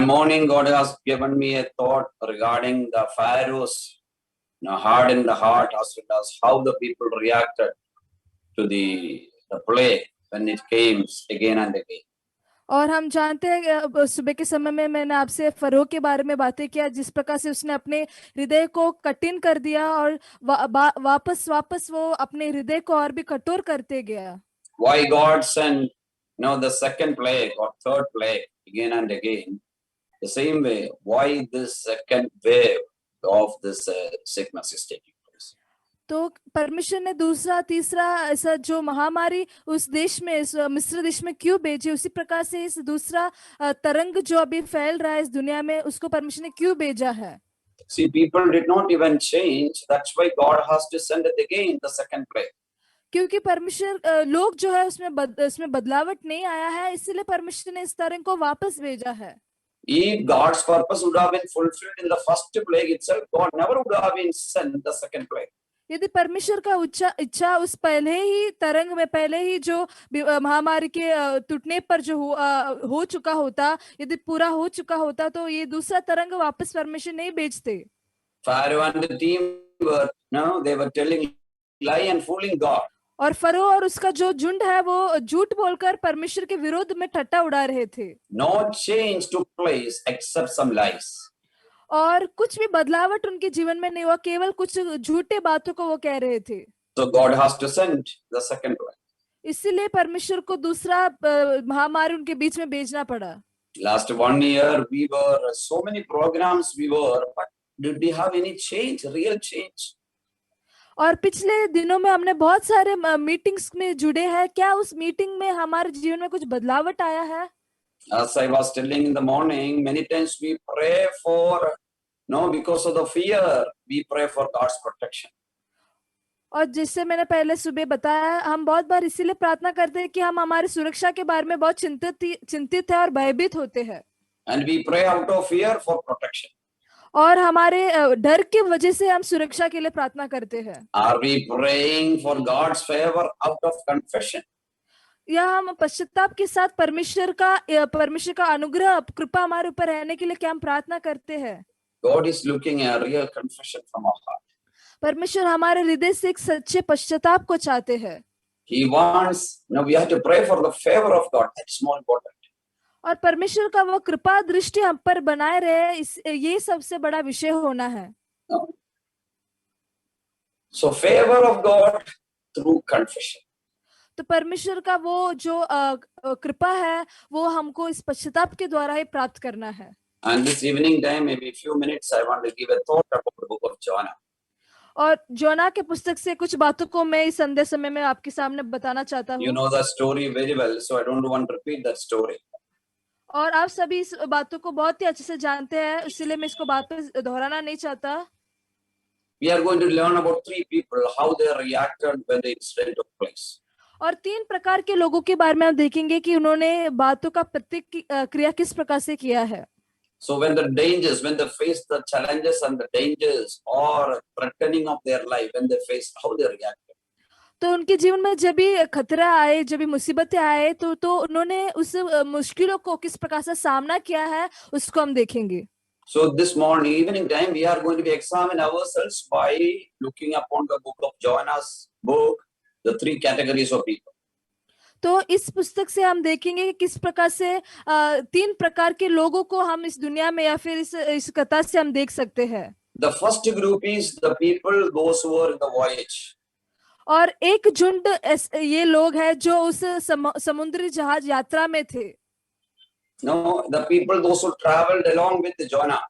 Morning, God has given me a thought regarding the Pharaoh's hard in the heart, as well as how the people reacted to the plague when it came again and again. और हम जानते हैं कि सुबह के समय में मैंने आपसे फरो के बारे में बातें किया, जिस प्रकार से उसने अपने हृदय को कठिन कर दिया और वापस वापस वो अपने हृदय को और भी कठोर करते गया. Why God sent the second plague or third plague again and again, the same way, why this second wave of this sickness is taking place? तो परमेश्वर ने दूसरा तीसरा ऐसा जो महामारी उस देश में, इस मिस्र देश में क्यों भेजी, उसी प्रकार से इस दूसरा तरंग जो अभी फैल रहा है इस दुनिया में, उसको परमेश्वर ने क्यों भेजा है. See, people did not even change. That's why God has to send it again, the second plague. क्योंकि परमेश्वर लोग जो है उसमें बदलावट नहीं आया है, इसीलिए परमेश्वर ने इस तरंग को वापस भेजा है. If God's purpose would have been fulfilled in the first plague itself, God never would have been sent the second plague. यदि परमेश्वर का इच्छा उस पहले ही तरंग में, पहले ही जो महामारी के टूटने पर जो हो चुका होता, यदि पूरा हो चुका होता, तो ये दूसरा तरंग वापस परमेश्वर नहीं भेजते. Pharaoh and the team they were telling lie and fooling God. और फरो और उसका जो झुंड है वो झूठ बोलकर परमेश्वर के विरोध में ठट्टा उड़ा रहे थे. No change took place except some lies. और कुछ भी बदलावट उनके जीवन में नहीं हुआ, केवल कुछ झूठे बातों को वो कह रहे थे. So God has to send the second plague. इसीलिए परमेश्वर को दूसरा महामारी उनके बीच में भेजना पड़ा. Last 1 year we were so many programs but did we have any change, real change? और पिछले दिनों में हमने बहुत सारे मीटिंग्स में जुड़े हैं, क्या उस मीटिंग में हमारे जीवन में कुछ बदलावट आया है? As I was telling in the morning, many times we pray for, because of the fear, we pray for God's protection. और जिससे मैंने पहले सुबह बताया, हम बहुत बार इसीलिए प्रार्थना करते हैं कि हम हमारी सुरक्षा के बारे में बहुत चिंतित है और भयभीत होते हैं. And we pray out of fear for protection. और हमारे डर की वजह से हम सुरक्षा के लिए प्रार्थना करते हैं. Are we praying for God's favor out of confession? या हम पश्चाताप के साथ परमेश्वर का अनुग्रह कृपा हमारे ऊपर रहने के लिए क्या हम प्रार्थना करते हैं? God is looking at real confession from our heart. परमेश्वर हमारे हृदय से एक सच्चे पश्चाताप को चाहते हैं. He wants, we have to pray for the favor of God. That's more important. और परमेश्वर का वो कृपा दृष्टि हम पर बनाए रहे, ये सबसे बड़ा विषय होना है. So favor of God through confession. तो परमेश्वर का वो जो कृपा है वो हमको इस पश्चाताप के द्वारा ही प्राप्त करना है. And this evening time, maybe a few minutes, I want to give a thought about the book of Jonah. और जोना के पुस्तक से कुछ बातों को मैं इस संध्या समय में आपके सामने बताना चाहता हूँ. You know the story very well, so I don't want to repeat that story. और आप सभी इस बातों को बहुत ही अच्छे से जानते हैं, इसलिए मैं इसको बात पे दोहराना नहीं चाहता. We are going to learn about 3 people, how they reacted when the incident took place. और 3 प्रकार के लोगों के बारे में हम देखेंगे कि उन्होंने बातों का प्रतिक्रिया किस प्रकार से किया है. So when they face the challenges and the dangers or threatening of their life, when they face, how they reacted. तो उनके जीवन में जब भी खतरा आए, जब भी मुसीबतें आए, तो उन्होंने उस मुश्किलों को किस प्रकार से सामना किया है, उसको हम देखेंगे. So this evening time, we are going to be examine ourselves by looking upon the book of Jonah's book, the 3 categories of people. तो इस पुस्तक से हम देखेंगे कि किस प्रकार से 3 प्रकार के लोगों को हम इस दुनिया में या फिर इस कथा से हम देख सकते हैं. The first group is the people, those who are in the voyage. और एक झुंड ये लोग हैं जो उस समुद्री जहाज यात्रा में थे. The people, those who traveled along with Jonah.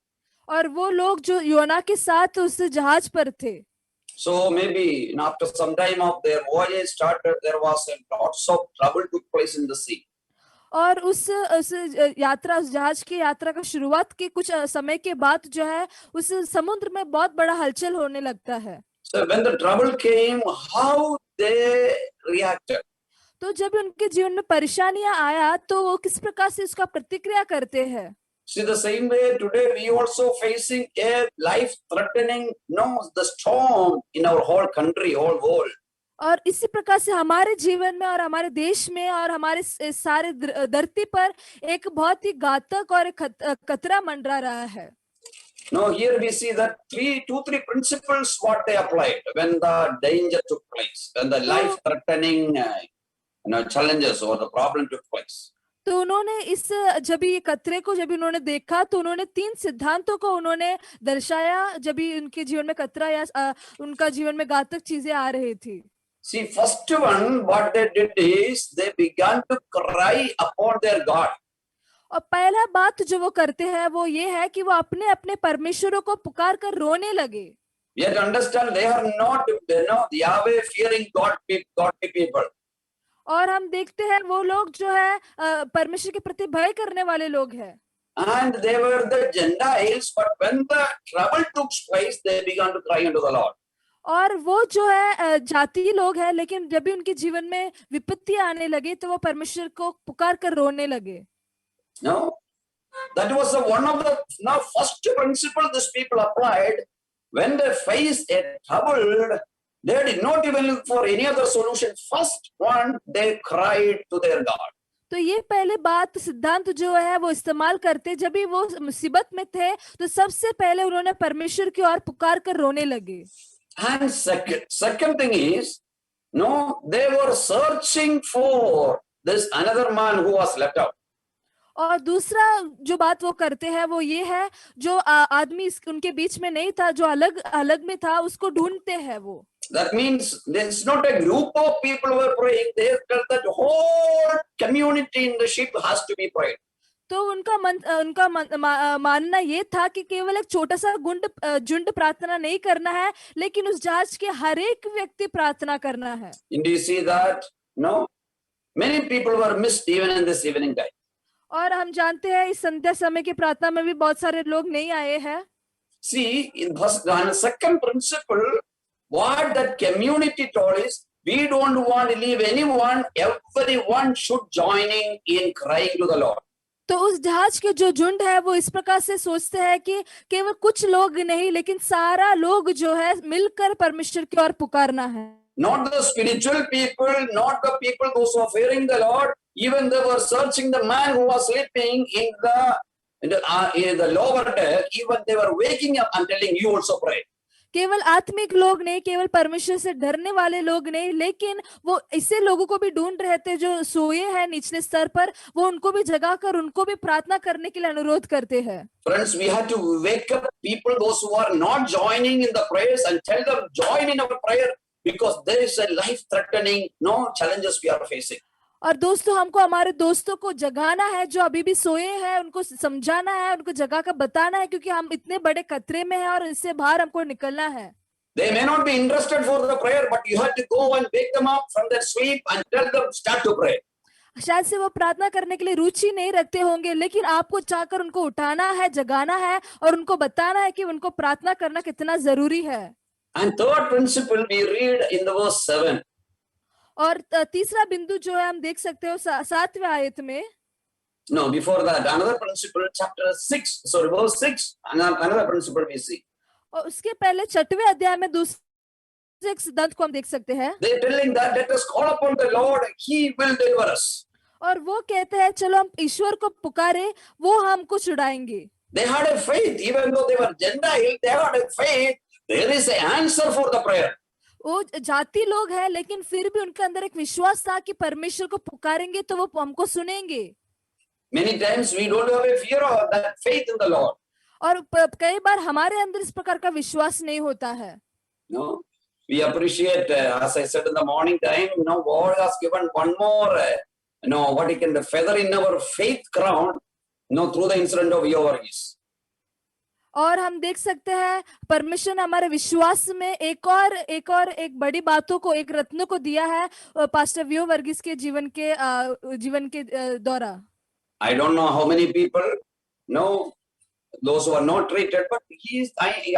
और वो लोग जो योना के साथ उस जहाज पर थे. So maybe after some time of their voyage started, there was lots of trouble took place in the sea. और उस जहाज की यात्रा का शुरुआत के कुछ समय के बाद जो है उस समुद्र में बहुत बड़ा हलचल होने लगता है. So when the trouble came, how they reacted? तो जब उनके जीवन में परेशानियां आया तो वो किस प्रकार से उसका प्रतिक्रिया करते हैं. See, the same way today we also facing a life threatening, the storm in our whole country, whole world. और इसी प्रकार से हमारे जीवन में और हमारे देश में और हमारे सारे धरती पर एक बहुत ही घातक और एक खतरा मंडरा रहा है। Now here we see that two, three principles what they applied when the danger took place, when the life-threatening challenges or the problem took place. तो उन्होंने इस जब ये खतरे को जब उन्होंने देखा तो उन्होंने 3 सिद्धांतों को उन्होंने दर्शाया जब भी उनके जीवन में खतरा या उनका जीवन में घातक चीजें आ रही थी। See, first one, what they did is they began to cry upon their God. और पहला बात जो वो करते हैं वो ये है कि वो अपने अपने परमेश्वरों को पुकार कर रोने लगे। Yet understand, they are not, Yahweh fearing godly people. और हम देखते हैं वो लोग जो है परमेश्वर के प्रति भय करने वाले लोग हैं। And they were the Gentiles, but when the trouble took place, they began to cry unto the Lord. और वो जो है जाति लोग हैं, लेकिन जब भी उनके जीवन में विपत्ति आने लगी तो वो परमेश्वर को पुकार कर रोने लगे। No, that was one of the first principle this people applied when they faced a trouble. They did not even look for any other solution. First one, they cried to their God. तो ये पहले बात सिद्धांत जो है वो इस्तेमाल करते जब भी वो मुसीबत में थे तो सबसे पहले उन्होंने परमेश्वर की ओर पुकार कर रोने लगे। And second thing is, they were searching for this another man who was left out. और दूसरा जो बात वो करते हैं वो ये है जो आदमी उनके बीच में नहीं था, जो अलग अलग में था, उसको ढूंढते हैं वो। That means there's not a group of people who are praying. They felt that the whole community in the ship has to be prayed. तो उनका मानना ये था कि केवल एक छोटा सा झुंड प्रार्थना नहीं करना है, लेकिन उस जहाज के हर एक व्यक्ति प्रार्थना करना है। And do you see that? No, many people were missed even in this evening time. और हम जानते हैं इस संध्या समय की प्रार्थना में भी बहुत सारे लोग नहीं आए हैं। See, in the second principle, what that community told is, we don't want to leave anyone. Everyone should join in crying to the Lord. तो उस जहाज के जो झुंड है वो इस प्रकार से सोचते हैं कि केवल कुछ लोग नहीं, लेकिन सारा लोग जो है मिलकर परमेश्वर की ओर पुकारना है। Not the spiritual people, not the people those who are fearing the Lord. Even they were searching the man who was sleeping in the lower deck. Even they were waking up and telling, you also pray. केवल आत्मिक लोग नहीं, केवल परमेश्वर से डरने वाले लोग नहीं, लेकिन वो ऐसे लोगों को भी ढूंढ रहे थे जो सोए हैं निचले स्तर पर, वो उनको भी जगाकर उनको भी प्रार्थना करने के लिए अनुरोध करते हैं। Friends, we have to wake up people those who are not joining in the prayers and tell them join in our prayer, because there is a life-threatening challenges we are facing. और दोस्तों, हमको हमारे दोस्तों को जगाना है जो अभी भी सोए हैं, उनको समझाना है, उनको जगा कर बताना है, क्योंकि हम इतने बड़े खतरे में हैं और इससे बाहर हमको निकलना है। They may not be interested for the prayer, but you have to go and wake them up from their sleep and tell them start to pray. शायद से वो प्रार्थना करने के लिए रुचि नहीं रखते होंगे, लेकिन आपको चाहकर उनको उठाना है, जगाना है और उनको बताना है कि उनको प्रार्थना करना कितना जरूरी है। And third principle we read in the verse 7. और तीसरा बिंदु जो है हम देख सकते हो 7वें आयत में। No, before that, another principle, verse 6, another principle we see. और उसके पहले 6वें अध्याय में दूसरे एक सिद्धांत को हम देख सकते हैं। They are telling that let us call upon the Lord, He will deliver us. और वो कहते हैं चलो हम ईश्वर को पुकारे, वो हमको छुड़ाएंगे। They had a faith, even though they were Gentile, they had a faith. There is an answer for the prayer. वो जाति लोग हैं, लेकिन फिर भी उनके अंदर एक विश्वास था कि परमेश्वर को पुकारेंगे तो वो हमको सुनेंगे। Many times we don't have a fear of that faith in the Lord. और कई बार हमारे अंदर इस प्रकार का विश्वास नहीं होता है। No, we appreciate, as I said in the morning time, God has given one more, what you can, the feather in our faith crown, through the incident of Yovargis. और हम देख सकते हैं परमेश्वर ने हमारे विश्वास में एक बड़ी बातों को, एक रत्न को दिया है पास्टर वियो वर्गीस के जीवन के द्वारा। I don't know how many people know those who are not treated, but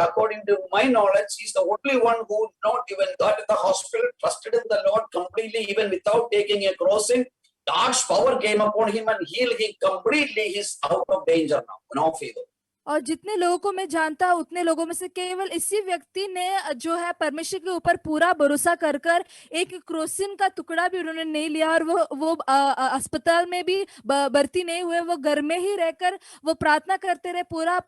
according to my knowledge, he's the only one who not even got to the hospital, trusted in the Lord completely, even without taking a crossing. God's power came upon him and healed him completely. He's out of danger now, no fever. और जितने लोगों को मैं जानता हूं उतने लोगों में से केवल इसी व्यक्ति ने जो है परमेश्वर के ऊपर पूरा भरोसा कर कर एक क्रोसिन का टुकड़ा भी उन्होंने नहीं लिया, और वो अस्पताल में भी भर्ती नहीं हुए, वो घर में ही रहकर वो प्रार्थना करते रहे,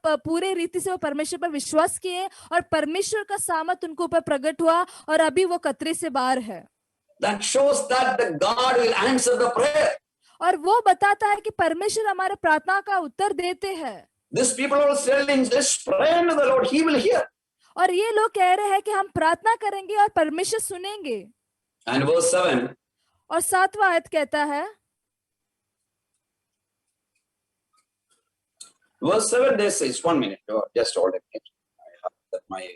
पूरे रीति से वो परमेश्वर पर विश्वास किए और परमेश्वर का सामर्थ उनको ऊपर प्रकट हुआ और अभी वो खतरे से बाहर है। That shows that the God will answer the prayer. और वो बताता है कि परमेश्वर हमारे प्रार्थना का उत्तर देते हैं। These people are telling, let's pray unto the Lord, he will hear. और ये लोग कह रहे हैं कि हम प्रार्थना करेंगे और परमेश्वर सुनेंगे। And verse 7, और 7वां आयत कहता है, verse 7 they says, 1 minute, just hold it. I have that my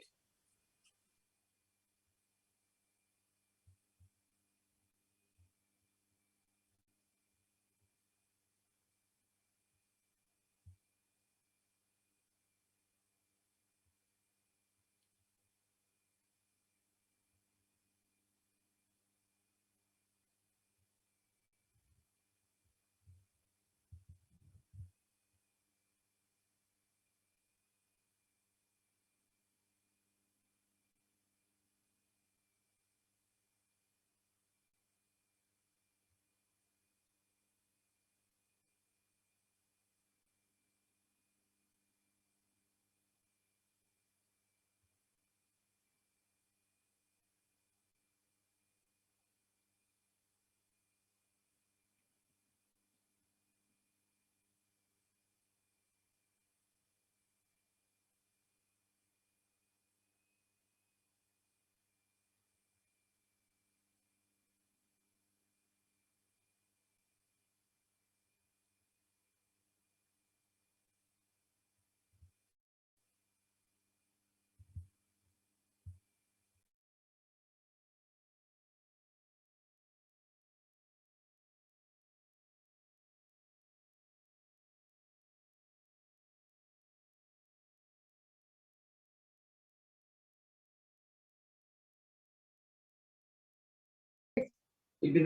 praise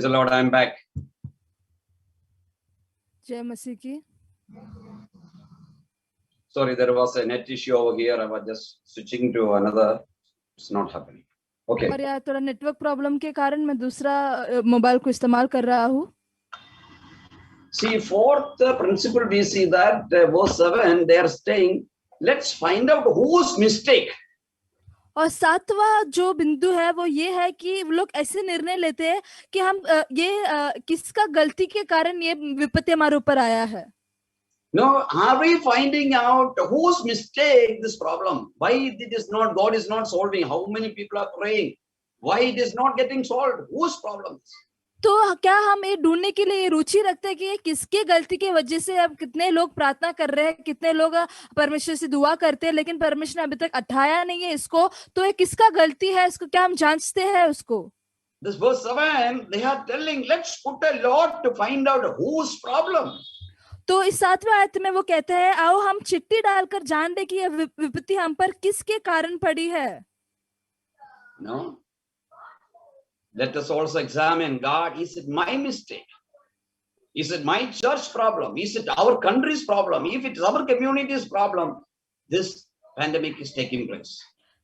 the Lord, I am back. जय मसीह की। Sorry, there was a net issue over here. I was just switching to another. It's not happening. Okay. और यार थोड़ा network problem के कारण मैं दूसरा mobile को इस्तेमाल कर रहा हूँ। See, fourth principle we see that verse 7 they are saying, let's find out whose mistake. और 7वां जो बिंदु है वो ये है कि वो लोग ऐसे निर्णय लेते हैं कि हम किसका गलती के कारण ये विपत्ति हमारे ऊपर आया है। No, are we finding out whose mistake this problem? Why it is not, God is not solving? How many people are praying? Why it is not getting solved? Whose problem? तो क्या हम ये ढूंढने के लिए रुचि रखते हैं कि ये किसके गलती की वजह से अब कितने लोग प्रार्थना कर रहे हैं, कितने लोग परमेश्वर से दुआ करते हैं लेकिन परमेश्वर ने अभी तक उठाया नहीं है इसको, तो ये किसका गलती है, इसको क्या हम जांचते हैं उसको। This verse 7 they are telling, let's put a lot to find out whose problem. तो इस 7वें आयत में वो कहते हैं आओ हम चिट्ठी डालकर जान दे कि यह विपत्ति हम पर किसके कारण पड़ी है। No. Let us also examine, God, is it my mistake? Is it my church problem? Is it our country's problem? If it is our community's problem, this pandemic is taking place.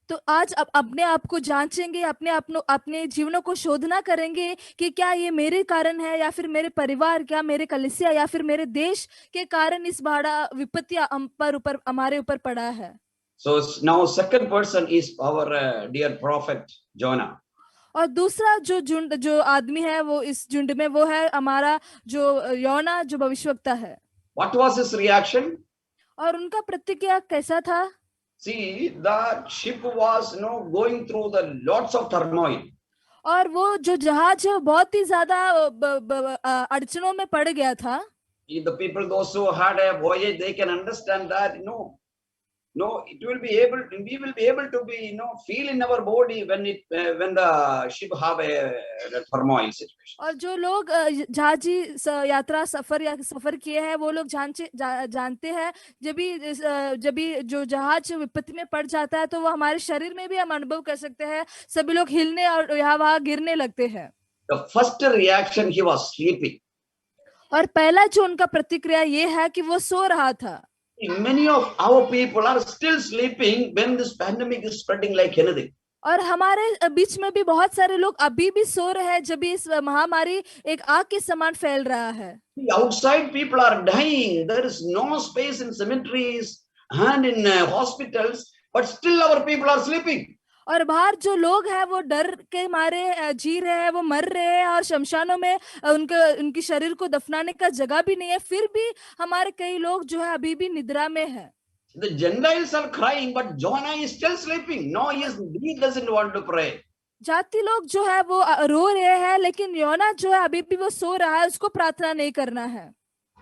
तो आज अपने आप को जांचेंगे, अपने जीवनों को शोधना करेंगे कि क्या ये मेरे कारण है या फिर मेरे परिवार, क्या मेरे कलीसिया या फिर मेरे देश के कारण इस बड़ा विपत्ति हमारे ऊपर पड़ा है। So now second person is our dear prophet Jonah. और दूसरा जो आदमी है वो इस झुंड में वो है हमारा जो योना जो भविष्यवक्ता है। What was his reaction? और उनका प्रतिक्रिया कैसा था? See, the ship was going through the lots of turmoil. और वो जो जहाज है बहुत ही ज्यादा अड़चनों में पड़ गया था। The people, those who had a voyage, they can understand that we will be able to be feel in our body when the ship have a turmoil situation. और जो लोग जहाजी यात्रा सफर किए हैं वो लोग जानते हैं जब भी जो जहाज विपत्ति में पड़ जाता है तो वो हमारे शरीर में भी हम अनुभव कर सकते हैं, सभी लोग हिलने और यहाँ वहाँ गिरने लगते हैं। The first reaction, he was sleeping. और पहला जो उनका प्रतिक्रिया ये है कि वो सो रहा था। Many of our people are still sleeping when this pandemic is spreading like anything. और हमारे बीच में भी बहुत सारे लोग अभी भी सो रहे हैं जब इस महामारी एक आग के समान फैल रहा है। The outside people are dying. There is no space in cemeteries and in hospitals, but still our people are sleeping. और बाहर जो लोग हैं वो डर के मारे जी रहे हैं, वो मर रहे हैं और शमशानों में उनकी शरीर को दफनाने का जगह भी नहीं है, फिर भी हमारे कई लोग जो है अभी भी निद्रा में है। The Gentiles are crying, but Jonah is still sleeping. No, he doesn't want to pray. जाति लोग जो है वो रो रहे हैं, लेकिन योना जो है अभी भी वो सो रहा है, उसको प्रार्थना नहीं करना है।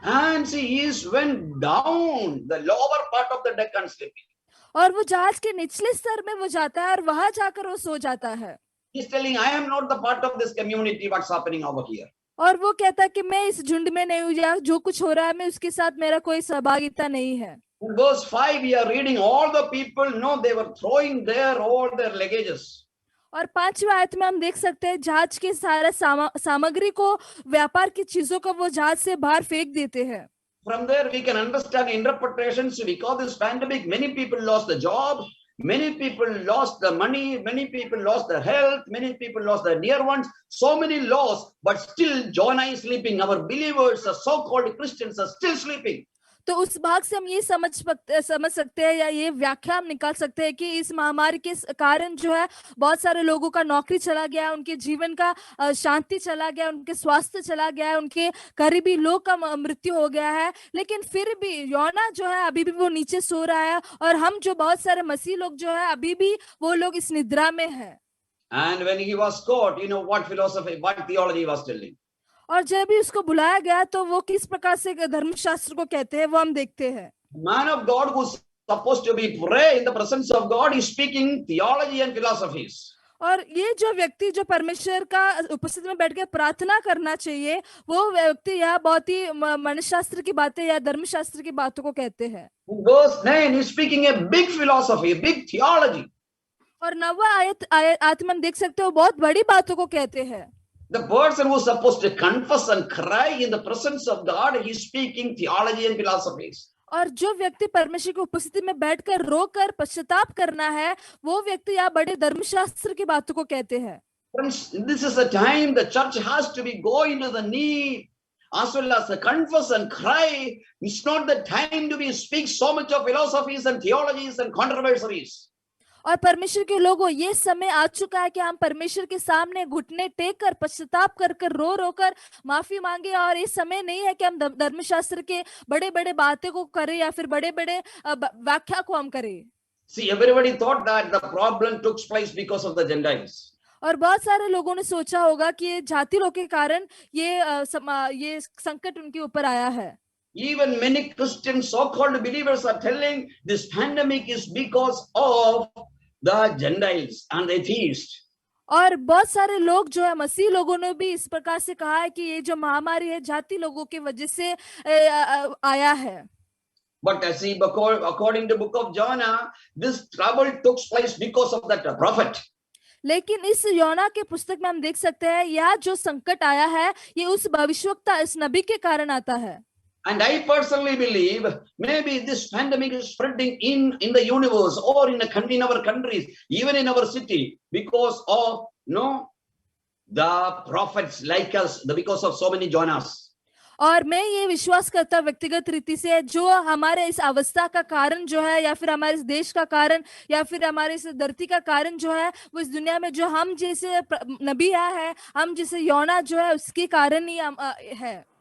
And see, he went down the lower part of the deck and sleeping. और वो जहाज के निचले स्तर में वो जाता है और वहां जाकर वो सो जाता है। He's telling, I am not the part of this community, what's happening over here. और वो कहता है कि मैं इस झुंड में नहीं हूँ, या जो कुछ हो रहा है मैं उसके साथ मेरा कोई सहभागिता नहीं है। In verse 5, we are reading all the people, no, they were throwing there all their luggages. और 5वें आयत में हम देख सकते हैं जहाज के सारा सामग्री को, व्यापार की चीजों को वो जहाज से बाहर फेंक देते हैं। From there we can understand interpretations. Because this pandemic, many people lost the job, many people lost the money, many people lost their health, many people lost their near ones, so many lost, but still Jonah is sleeping. Our believers, the so-called Christians, are still sleeping. तो उस भाग से हम ये समझ सकते हैं या ये व्याख्या हम निकाल सकते हैं कि इस महामारी के कारण जो है बहुत सारे लोगों का नौकरी चला गया, उनके जीवन का शांति चला गया, उनके स्वास्थ्य चला गया है, उनके करीबी लोग का मृत्यु हो गया है, लेकिन फिर भी योना जो है अभी भी वो नीचे सो रहा है, और हम जो बहुत सारे मसीह लोग जो है अभी भी वो लोग इस निद्रा में है। And when he was caught, you know what philosophy, what theology was telling. और जब भी उसको बुलाया गया तो वो किस प्रकार से धर्मशास्त्र को कहते हैं वो हम देखते हैं। Man of God who's supposed to be pray in the presence of God is speaking theology and philosophies. और ये जो व्यक्ति जो परमेश्वर का उपस्थिति में बैठ के प्रार्थना करना चाहिए, वो व्यक्ति यह बहुत ही मनशास्त्र की बातें या धर्मशास्त्र की बातों को कहते हैं। Verse 9 is speaking a big philosophy, big theology. और 9वां आयत में हम देख सकते हो बहुत बड़ी बातों को कहते हैं। The person who's supposed to confess and cry in the presence of God, he's speaking theology and philosophies. और जो व्यक्ति परमेश्वर की उपस्थिति में बैठकर रोकर पश्चाताप करना है, वो व्यक्ति या बड़े धर्मशास्त्र की बातों को कहते हैं। Friends, this is the time the church has to be going to the knee as well as confess and cry. It's not the time to be speak so much of philosophies and theologies and controversies. और परमेश्वर के लोगों, ये समय आ चुका है कि हम परमेश्वर के सामने घुटने टेक कर पश्चाताप कर रो कर माफी मांगे, और ये समय नहीं है कि हम धर्मशास्त्र के बड़े बड़े बातें को करें या फिर बड़े बड़े व्याख्या को हम करें। See, everybody thought that the problem took place because of the Gentiles. और बहुत सारे लोगों ने सोचा होगा कि ये जाति लोग के कारण ये संकट उनके ऊपर आया है। Even many Christian so-called believers are telling this pandemic is because of the Gentiles and the atheists. और बहुत सारे लोग जो है मसीह लोगों ने भी इस प्रकार से कहा है कि ये जो महामारी है जाति लोगों की वजह से आया है। But as see, according to book of Jonah, this trouble took place because of that prophet. लेकिन इस योना के पुस्तक में हम देख सकते हैं यह जो संकट आया है ये उस भविष्यवक्ता, इस नबी के कारण आता है। And I personally believe maybe this pandemic is spreading in the universe or in our countries, even in our city, because of the prophets like us, because of so many Jonahs. और मैं ये विश्वास करता व्यक्तिगत रीति से जो हमारे इस अवस्था का कारण जो है या फिर हमारे इस देश का कारण या फिर हमारे इस धरती का कारण जो है वो इस दुनिया में जो हम जैसे नबी है, हम जैसे योना जो है उसके कारण ही है।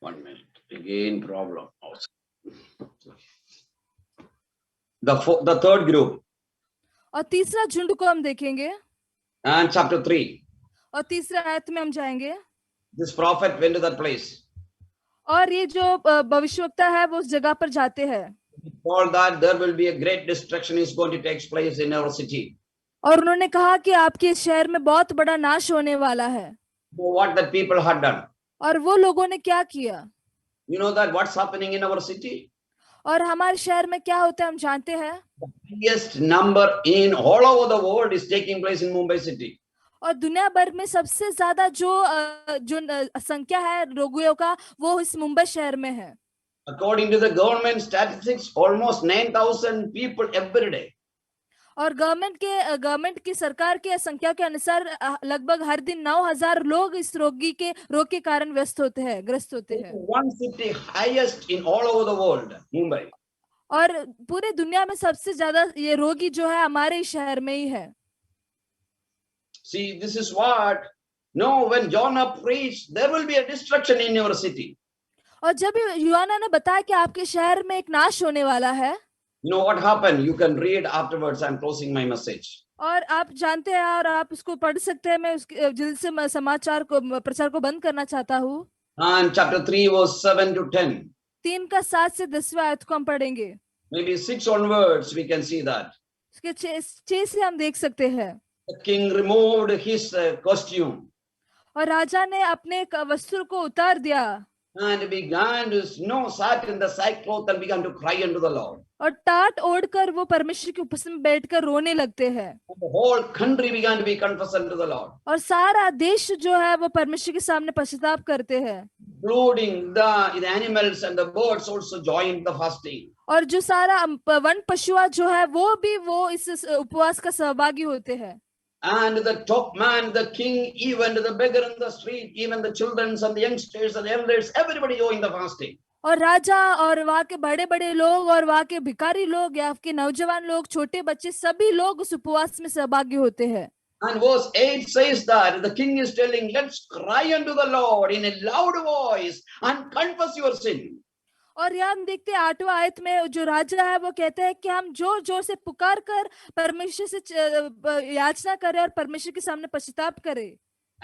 One minute, again problem. The third group. और तीसरा झुंड को हम देखेंगे and chapter 3. और तीसरे आयत में हम जाएंगे। This prophet went to that place. और ये जो भविष्यवक्ता है वो उस जगह पर जाते हैं। For that there will be a great destruction is going to take place in our city. और उन्होंने कहा कि आपके शहर में बहुत बड़ा नाश होने वाला है। What that people had done. और वो लोगों ने क्या किया? You know that what's happening in our city? और हमारे शहर में क्या होता है हम जानते हैं। The biggest number in all over the world is taking place in Mumbai city. और दुनिया भर में सबसे ज्यादा जो संख्या है रोगियों का वो इस मुंबई शहर में है। According to the government statistics, almost 9,000 people every day. और गवर्नमेंट की सरकार के संख्या के अनुसार लगभग हर दिन 9,000 लोग इस रोग के कारण ग्रस्त होते हैं। One city highest in all over the world, Mumbai. और पूरे दुनिया में सबसे ज्यादा ये रोगी जो है हमारे ही शहर में ही है। See, this is what, no, when Jonah preached, there will be a destruction in your city. और जब यूहन्ना ने बताया कि आपके शहर में एक नाश होने वाला है, You know what happened? You can read afterwards. I'm closing my message. और आप जानते हैं और आप उसको पढ़ सकते हैं। मैं उसके जल्द से समाचार को प्रचार को बंद करना चाहता हूँ। And chapter 3 verse 7 to 10. 3 का 7 से 10वां आयत को हम पढ़ेंगे। Maybe 6 onwards we can see that. उसके 6 से हम देख सकते हैं। The king removed his costume और राजा ने अपने वस्त्र को उतार दिया and began to sat in the sackcloth and began to cry unto the Lord. और टाट ओढ़कर वो परमेश्वर की उपस्थिति में बैठकर रोने लगते हैं। And the whole country began to be confessed unto the Lord. और सारा देश जो है वो परमेश्वर के सामने पश्चाताप करते हैं। Including the animals and the birds also joined the fasting. और जो सारा वन पशुआ जो है वो इस उपवास का सहभागी होते हैं। And the top man, the king, even the beggar in the street, even the children and the youngsters and the elders, everybody joined the fasting. और राजा और वहाँ के बड़े बड़े लोग और वहाँ के भिखारी लोग या आपके नौजवान लोग, छोटे बच्चे, सभी लोग उस उपवास में सहभागी होते हैं। And verse 8 says that the king is telling, let's cry unto the Lord in a loud voice and confess your sin. और यहाँ हम देखते हैं 8वां आयत में जो राजा है वो कहते हैं कि हम जोर जोर से पुकार कर परमेश्वर से याचना करें और परमेश्वर के सामने पश्चाताप करें।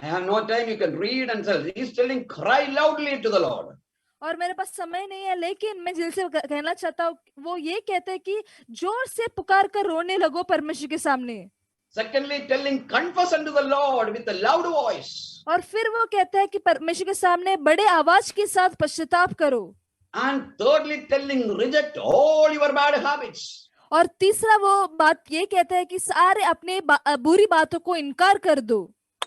I have no time, you can read and tell. He's telling, cry loudly to the Lord. और मेरे पास समय नहीं है, लेकिन मैं दिल से कहना चाहता हूँ, वो ये कहते हैं कि जोर से पुकार कर रोने लगो परमेश्वर के सामने। Secondly, telling, confess unto the Lord with a loud voice. और फिर वो कहते हैं कि परमेश्वर के सामने बड़े आवाज के साथ पश्चाताप करो। And thirdly, telling, reject all your bad habits. और तीसरा वो बात ये कहता है कि सारे अपने बुरी बातों को इनकार कर दो।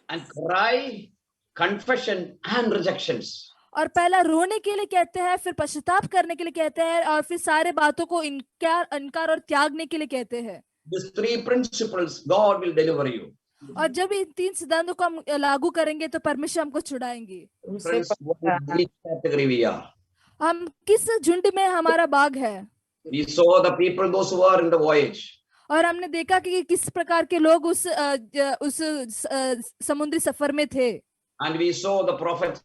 And cry, confession and rejections. और पहला रोने के लिए कहते हैं, फिर पश्चाताप करने के लिए कहते हैं, और फिर सारे बातों को इनकार और त्यागने के लिए कहते हैं। These 3 principles, God will deliver you. और जब इन 3 सिद्धांतों को हम लागू करेंगे तो परमेश्वर हमको छुड़ाएंगे। Friends, which category we are? हम किस झुंड में हमारा भाग है? We saw the people, those who are in the voyage. और हमने देखा कि किस प्रकार के लोग उस समुद्री सफर में थे। And we saw the prophet's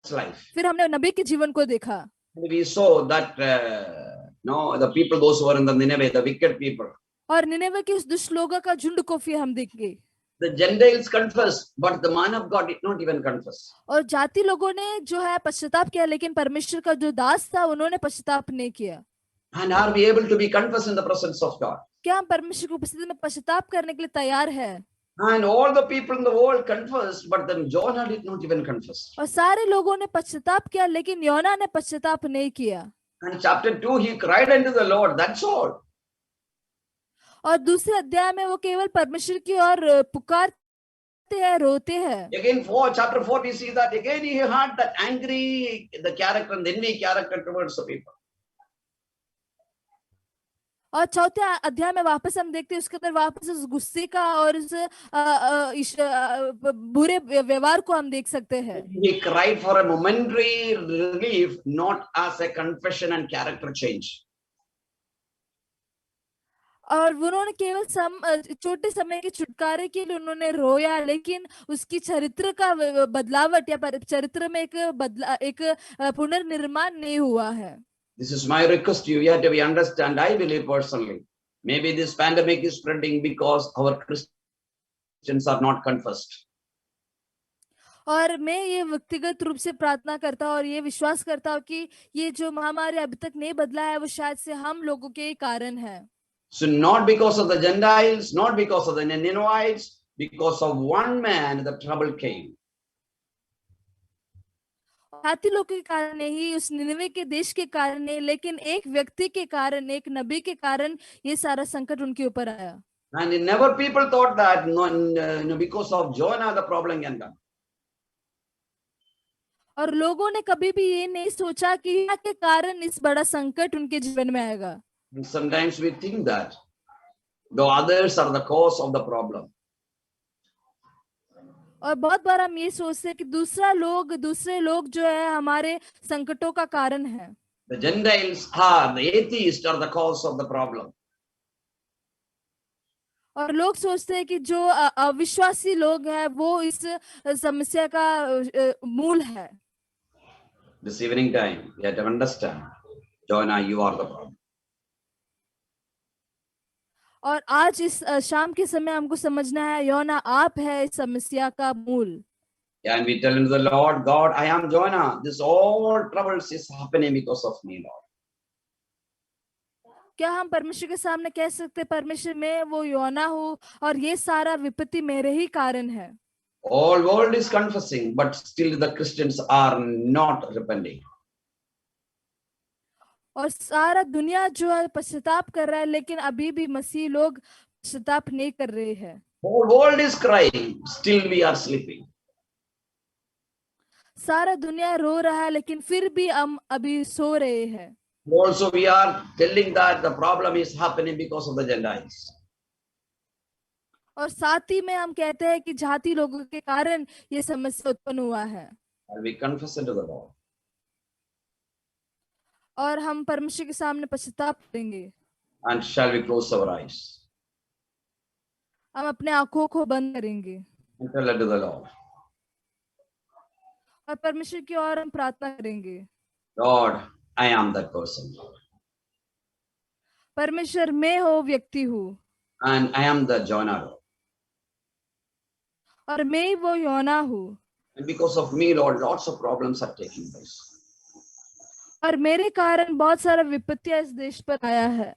life. फिर हमने नबी के जीवन को देखा। And we saw that the people, those who are in the Nineveh, the wicked people. और निनेवे के उस दुष्ट लोगों का झुंड को फिर हम देखेंगे। The Gentiles confessed, but the man of God did not even confess. और जाति लोगों ने जो है पश्चाताप किया, लेकिन परमेश्वर का जो दास था उन्होंने पश्चाताप नहीं किया। And are we able to be confessed in the presence of God? क्या हम परमेश्वर की उपस्थिति में पश्चाताप करने के लिए तैयार हैं? And all the people in the world confessed, but then Jonah did not even confess. और सारे लोगों ने पश्चाताप किया, लेकिन योना ने पश्चाताप नहीं किया। And chapter 2, he cried unto the Lord, that's all. और दूसरे अध्याय में वो केवल परमेश्वर की ओर पुकारते हैं, रोते हैं। Again, chapter 4, we see that again he had that angry, the character and the envy character towards the people. और चौथे अध्याय में वापस हम देखते हैं उसके अंदर वापस उस गुस्से का और उस बुरे व्यवहार को हम देख सकते हैं। He cried for a momentary relief, not as a confession and character change. और उन्होंने केवल छोटे समय के छुटकारे के लिए उन्होंने रोया, लेकिन उसकी चरित्र का बदलावट या चरित्र में एक पुनर्निर्माण नहीं हुआ है। This is my request to you. You have to understand. I believe personally, maybe this pandemic is spreading because our Christians are not confessed. और मैं ये व्यक्तिगत रूप से प्रार्थना करता हूँ और ये विश्वास करता हूँ कि ये जो महामारी अभी तक नहीं बदला है वो शायद से हम लोगों के कारण है। So not because of the Gentiles, not because of the Ninevites, because of one man the trouble came. जाति लोग के कारण नहीं, उस निनवे के देश के कारण नहीं, लेकिन एक व्यक्ति के कारण, एक नबी के कारण ये सारा संकट उनके ऊपर आया। And never people thought that no, because of Jonah the problem can come. और लोगों ने कभी भी ये नहीं सोचा कि योना के कारण इस बड़ा संकट उनके जीवन में आएगा। And sometimes we think that the others are the cause of the problem. और बहुत बार हम ये सोचते हैं कि दूसरे लोग जो है हमारे संकटों का कारण है। The Gentiles are, the atheists are the cause of the problem. और लोग सोचते हैं कि जो अविश्वासी लोग हैं वो इस समस्या का मूल है। This evening time, we have to understand, Jonah, you are the problem. और आज इस शाम के समय हमको समझना है, योना आप है इस समस्या का मूल। And we tell him the Lord, God, I am Jonah. This all troubles is happening because of me, Lord. क्या हम परमेश्वर के सामने कह सकते, परमेश्वर मैं वो योना हूँ और ये सारा विपत्ति मेरे ही कारण है। All world is confessing, but still the Christians are not repenting. और सारा दुनिया जो है पश्चाताप कर रहा है, लेकिन अभी भी मसीह लोग पश्चाताप नहीं कर रहे हैं। Whole world is crying, still we are sleeping. सारा दुनिया रो रहा है, लेकिन फिर भी हम अभी सो रहे हैं। Also, we are telling that the problem is happening because of the Gentiles. और साथ ही में हम कहते हैं कि जाति लोगों के कारण ये समस्या उत्पन्न हुआ है। And we confess it to the Lord. और हम परमेश्वर के सामने पश्चाताप करेंगे। And shall we close our eyes हम अपने आंखों को बंद करेंगे and tell it to the Lord. और परमेश्वर की ओर हम प्रार्थना करेंगे। Lord, I am that person. परमेश्वर मैं वो व्यक्ति हूँ And I am the Jonah. और मैं ही वो योना हूँ। And because of me, Lord, lots of problems are taking place. और मेरे कारण बहुत सारा विपत्तियां इस देश पर आया है।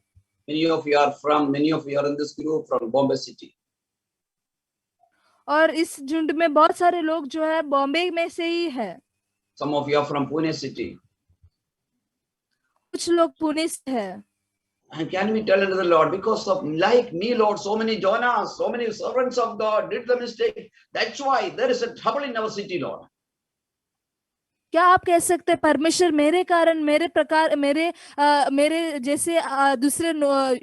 Many of you are in this group from Bombay City. और इस झुंड में बहुत सारे लोग जो है बॉम्बे में से ही है। Some of you are from Pune City. कुछ लोग पुणे से है। And can we tell it to the Lord, because of like me, Lord, so many Jonahs, so many servants of God did the mistake. That's why there is a trouble in our city, Lord. क्या आप कह सकते हैं परमेश्वर मेरे कारण, मेरे जैसे दूसरे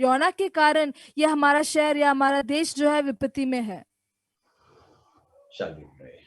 योना के कारण ये हमारा शहर या हमारा देश जो है विपत्ति में है। Shall we pray?